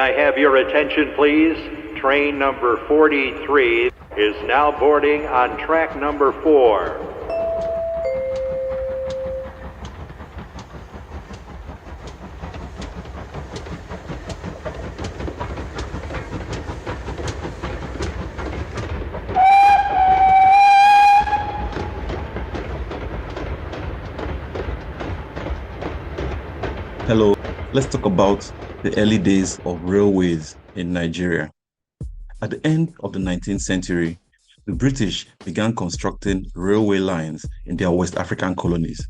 I have your attention, please? Train number 43 is now boarding on track number 4. Hello, let's talk about the early days of railways in Nigeria. At the end of the 19th century, the British began constructing railway lines in their West African colonies.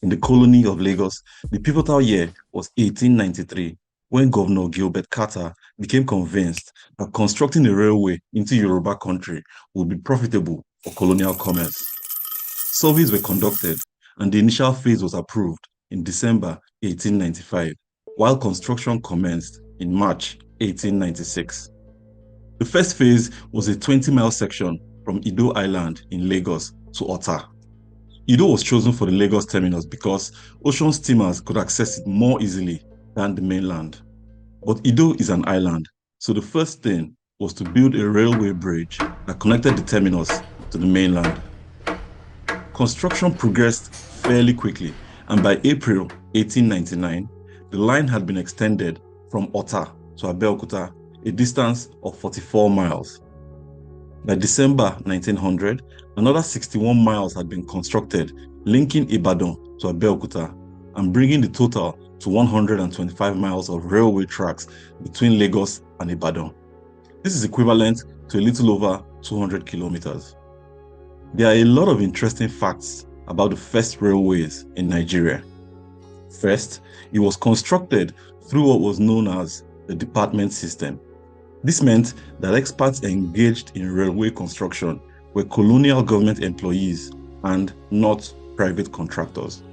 In the colony of Lagos, the pivotal year was 1893, when Governor Gilbert Carter became convinced that constructing a railway into Yoruba country would be profitable for colonial commerce. Surveys were conducted, and the initial phase was approved in December 1895, while construction commenced in March 1896. The first phase was a 20-mile section from Ido Island in Lagos to Otta. Ido was chosen for the Lagos terminus because ocean steamers could access it more easily than the mainland. But Ido is an island, so the first thing was to build a railway bridge that connected the terminus to the mainland. Construction progressed fairly quickly, and by April 1899, the line had been extended from Otta to Abeokuta, a distance of 44 miles. By December 1900, another 61 miles had been constructed, linking Ibadan to Abeokuta and bringing the total to 125 miles of railway tracks between Lagos and Ibadan. This is equivalent to a little over 200 kilometers. There are a lot of interesting facts about the first railways in Nigeria. First, it was constructed through what was known as the department system. This meant that experts engaged in railway construction were colonial government employees and not private contractors.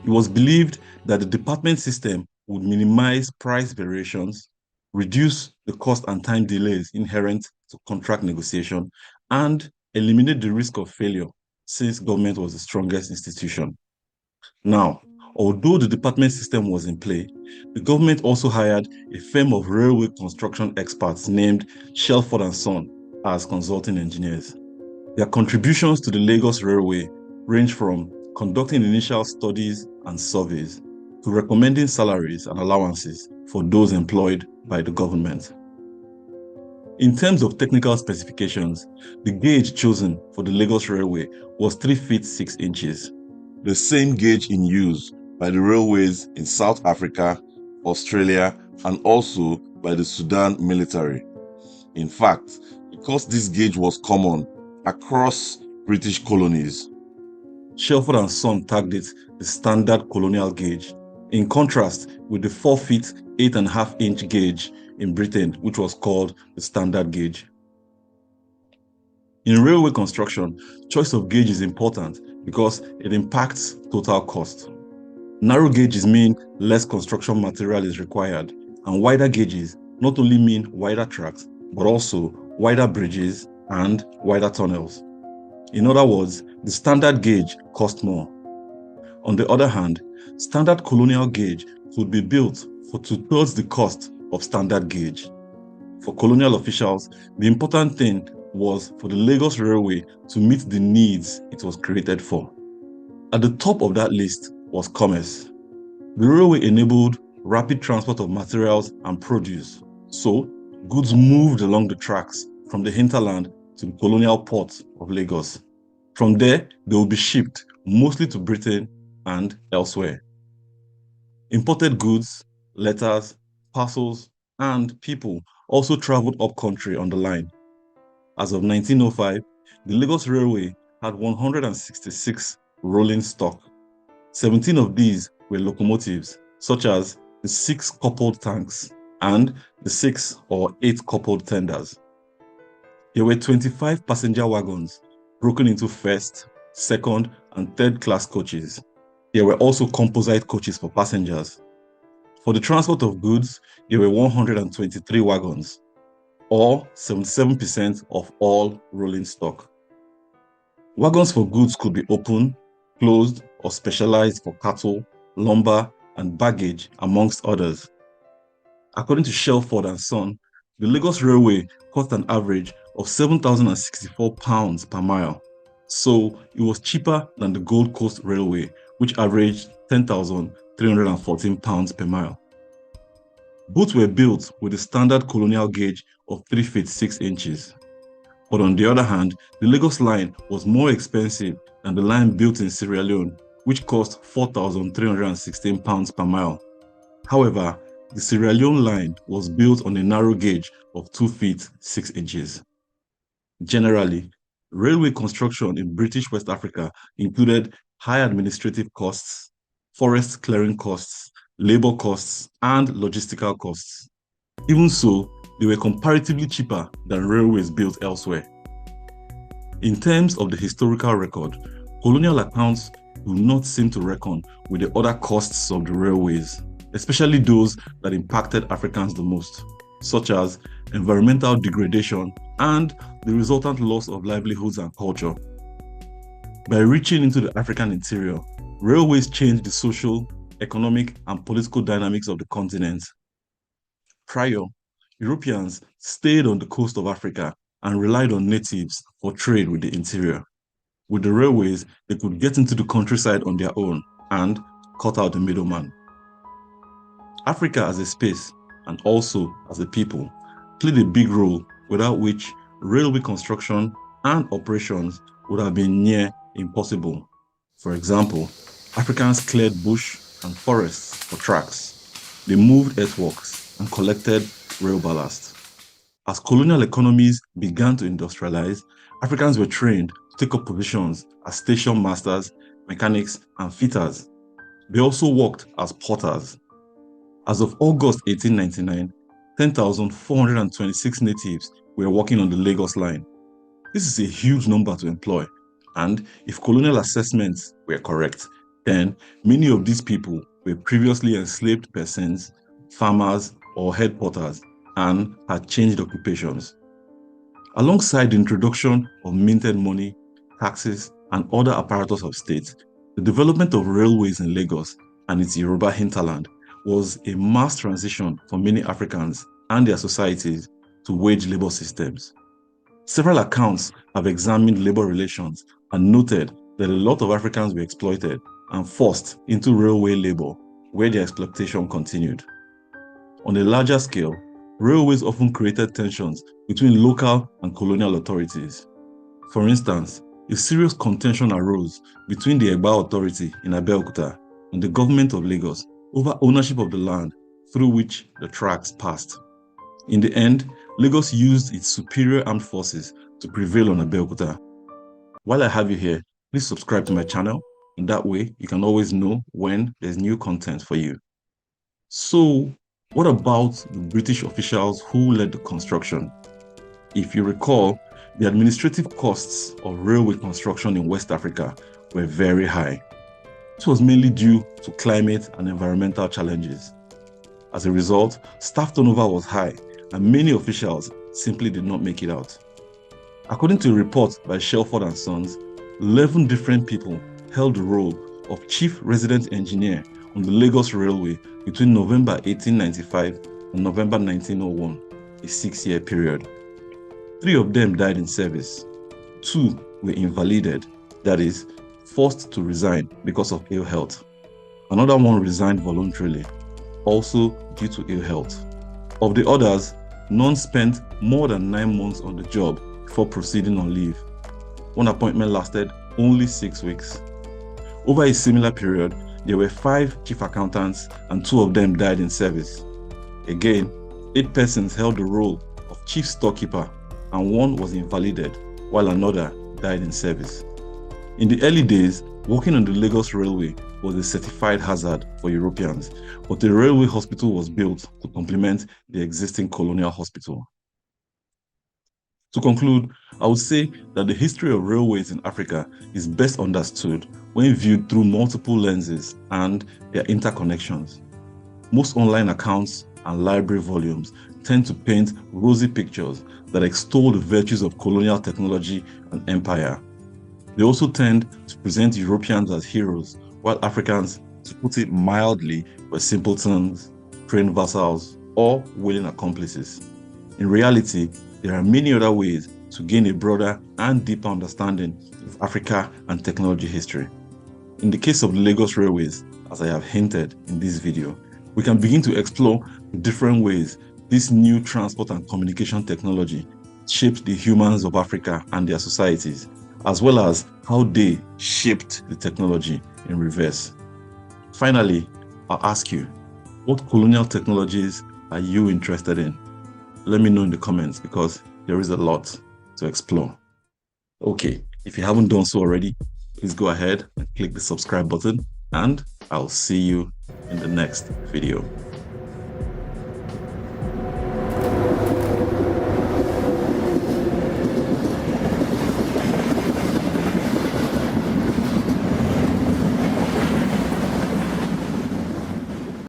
It was believed that the department system would minimize price variations, reduce the cost and time delays inherent to contract negotiation, and eliminate the risk of failure, since government was the strongest institution. Now, although the department system was in play, the government also hired a firm of railway construction experts named Shelford and Son as consulting engineers. Their contributions to the Lagos Railway range from conducting initial studies and surveys to recommending salaries and allowances for those employed by the government. In terms of technical specifications, the gauge chosen for the Lagos Railway was 3 feet 6 inches. The same gauge in use by the railways in South Africa, Australia, and also by the Sudan military. In fact, because this gauge was common across British colonies, Shelford and Son tagged it the standard colonial gauge, in contrast with the 4 feet 8.5 inch gauge in Britain, which was called the standard gauge. In railway construction, choice of gauge is important because it impacts total cost. Narrow gauges mean less construction material is required, and wider gauges not only mean wider tracks, but also wider bridges and wider tunnels. In other words, the standard gauge costs more. On the other hand, standard colonial gauge could be built for 2/3 the cost of standard gauge. For colonial officials, the important thing was for the Lagos Railway to meet the needs it was created for. At the top of that list was commerce. The railway enabled rapid transport of materials and produce, so goods moved along the tracks from the hinterland to the colonial port of Lagos. From there, they would be shipped mostly to Britain and elsewhere. Imported goods, letters, parcels, and people also traveled up country on the line. As of 1905, the Lagos Railway had 166 rolling stock. 17 of these were locomotives, such as the 6 coupled tanks and the 6 or 8 coupled tenders. There were 25 passenger wagons broken into first, second, and third class coaches. There were also composite coaches for passengers. For the transport of goods, there were 123 wagons, or 77% of all rolling stock. Wagons for goods could be open, closed, or specialized for cattle, lumber, and baggage, amongst others. According to Shelford and Son, the Lagos Railway cost an average of £7,064 per mile. So it was cheaper than the Gold Coast Railway, which averaged £10,314 per mile. Both were built with a standard colonial gauge of 3 feet 6 inches. But on the other hand, the Lagos line was more expensive than the line built in Sierra Leone, which cost £4,316 per mile. However, the Sierra Leone line was built on a narrow gauge of 2 feet 6 inches. Generally, railway construction in British West Africa included high administrative costs, forest clearing costs, labor costs, and logistical costs. Even so, they were comparatively cheaper than railways built elsewhere. In terms of the historical record, colonial accounts do not seem to reckon with the other costs of the railways, especially those that impacted Africans the most, such as environmental degradation and the resultant loss of livelihoods and culture. By reaching into the African interior, railways changed the social, economic, and political dynamics of the continent. Prior, Europeans stayed on the coast of Africa and relied on natives for trade with the interior. With the railways, they could get into the countryside on their own and cut out the middleman. Africa as a space, and also as a people, played a big role without which railway construction and operations would have been near impossible. For example, Africans cleared bush and forests for tracks. They moved earthworks and collected rail ballast. As colonial economies began to industrialize, Africans were trained to take up positions as station masters, mechanics, and fitters. They also worked as potters. As of August 1899, 10,426 natives were working on the Lagos line. This is a huge number to employ, and if colonial assessments were correct, then many of these people were previously enslaved persons, farmers, or head potters, and had changed occupations. Alongside the introduction of minted money, taxes, and other apparatus of state, the development of railways in Lagos and its Yoruba hinterland was a mass transition for many Africans and their societies to wage labor systems. Several accounts have examined labor relations and noted that a lot of Africans were exploited and forced into railway labor, where their exploitation continued. On a larger scale, railways often created tensions between local and colonial authorities. For instance, a serious contention arose between the Egba authority in Abeokuta and the government of Lagos over ownership of the land through which the tracks passed. In the end, Lagos used its superior armed forces to prevail on Abeokuta. While I have you here, please subscribe to my channel, and that way you can always know when there's new content for you. So, what about the British officials who led the construction? If you recall, the administrative costs of railway construction in West Africa were very high. This was mainly due to climate and environmental challenges. As a result, staff turnover was high, and many officials simply did not make it out. According to a report by Shelford and Sons, 11 different people held the role of chief resident engineer on the Lagos Railway between November 1895 and November 1901, a 6-year period. 3 of them died in service. 2 were invalided, that is, forced to resign because of ill health. Another one resigned voluntarily, also due to ill health. Of the others, none spent more than 9 months on the job before proceeding on leave. One appointment lasted only 6 weeks. Over a similar period, there were 5 chief accountants and 2 of them died in service. Again, 8 persons held the role of chief storekeeper and 1 was invalided, while another died in service. In the early days, working on the Lagos Railway was a certified hazard for Europeans, but a railway hospital was built to complement the existing colonial hospital. To conclude, I would say that the history of railways in Africa is best understood when viewed through multiple lenses and their interconnections. Most online accounts and library volumes tend to paint rosy pictures that extol the virtues of colonial technology and empire. They also tend to present Europeans as heroes, while Africans, to put it mildly, were simpletons, trained vassals, or willing accomplices. In reality, there are many other ways to gain a broader and deeper understanding of Africa and technology history. In the case of the Lagos Railways, as I have hinted in this video, we can begin to explore the different ways this new transport and communication technology shaped the humans of Africa and their societies, as well as how they shaped the technology in reverse. Finally, I'll ask you, what colonial technologies are you interested in? Let me know in the comments because there is a lot to explore. Okay, if you haven't done so already, please go ahead and click the subscribe button, and I'll see you in the next video.